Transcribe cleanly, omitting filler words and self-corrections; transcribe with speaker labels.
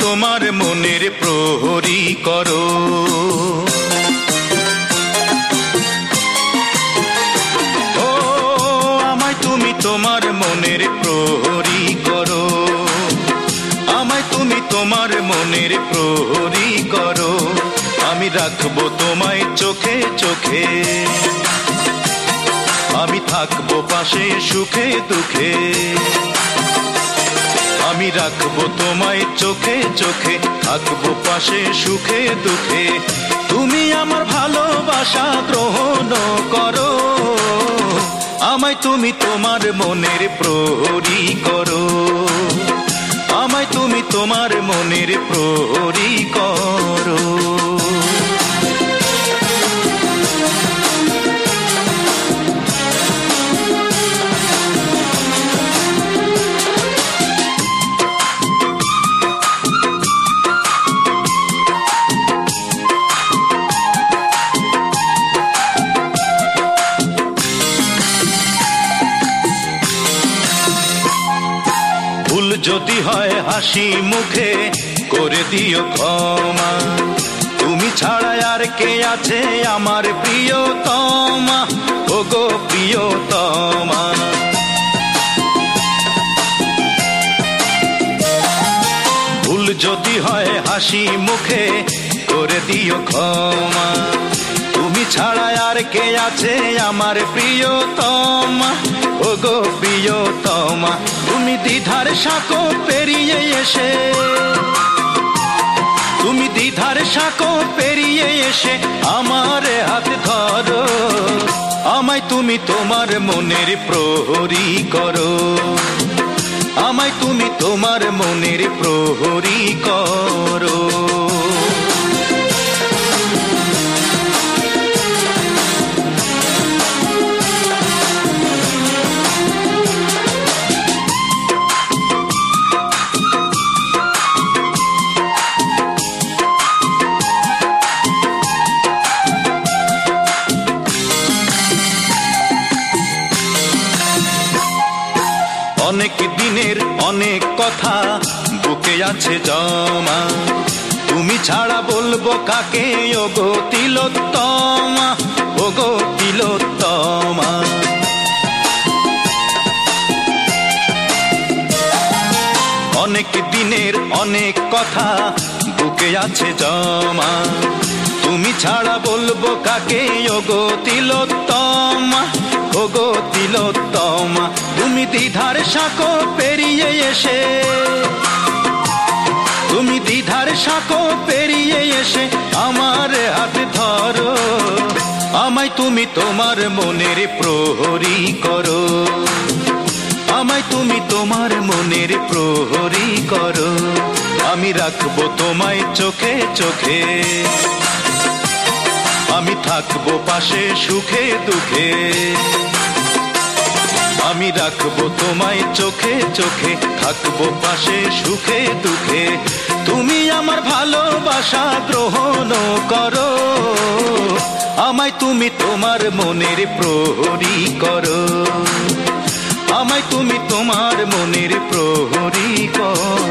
Speaker 1: তোমার মনের প্রহরী করো। ও আমায় তুমি তোমার মনের প্রহরী করো, আমায় তুমি তোমার মনের প্রহরী করো। আমি রাখবো তোমায় চোখে চোখে, আমি থাকবো পাশে সুখে দুঃখে। আমি রাখবো তোমায় চোখে চোখে, থাকবো পাশে সুখে দুঃখে। তুমি আমার ভালোবাসা গ্রহণ করো, আমায় তুমি তোমার মনের প্রহরী করো, আমায় তুমি তোমার মনের প্রহরী করো। ভুল যদি হয় হাসি মুখে করে দিও ক্ষমা, তুমি ছাড়া আর কে আছে আমার প্রিয়তমা, ওগো প্রিয়তমা। ভুল যদি হয় হাসি মুখে করে দিও ক্ষমা, তুমি ছাড়া আর কে আছে আমার প্রিয়তমা, ওগো প্রিয়তমা। তুমি দ্বিধার সাঁকো পেরিয়ে এসে, তুমি দ্বিধার সাঁকো পেরিয়ে এসে আমার হাত ধরো, আমায় তুমি তোমার মনের প্রহরী করো, আমায় তুমি তোমার মনের প্রহরী করো। অনেক দিনের অনেক কথা বুকে আছে জমা, তুমি ছাড়া বলবো কাকে ওগো তিলোত্তমা, ওগো তিলোত্তমা। অনেক দিনের অনেক কথা বুকে আছে জমা, তুমি ছাড়া বলবো কাকে ওগো তিলোত্তমা, ওগো তিলোত্তমা। তুমি দ্বিধার সাঁকো পেরিয়ে এসে, তুমি দ্বিধার সাঁকো পেরিয়ে এসে আমার হাত ধরো, আমায় তুমি তোমার মনের প্রহরী করো, আমায় তুমি তোমার মনের প্রহরী করো। আমি রাখবো তোমায় চোখে চোখে, আমি থাকবো পাশে সুখে দুঃখে। আমি রাখবো তোমায় চোখে চোখে, থাকবো পাশে সুখে দুঃখে। তুমি আমার ভালোবাসা গ্রহণ করো, আমায় তুমি তোমার মনের প্রহরী করো, আমায় তুমি তোমার মনের প্রহরী করো।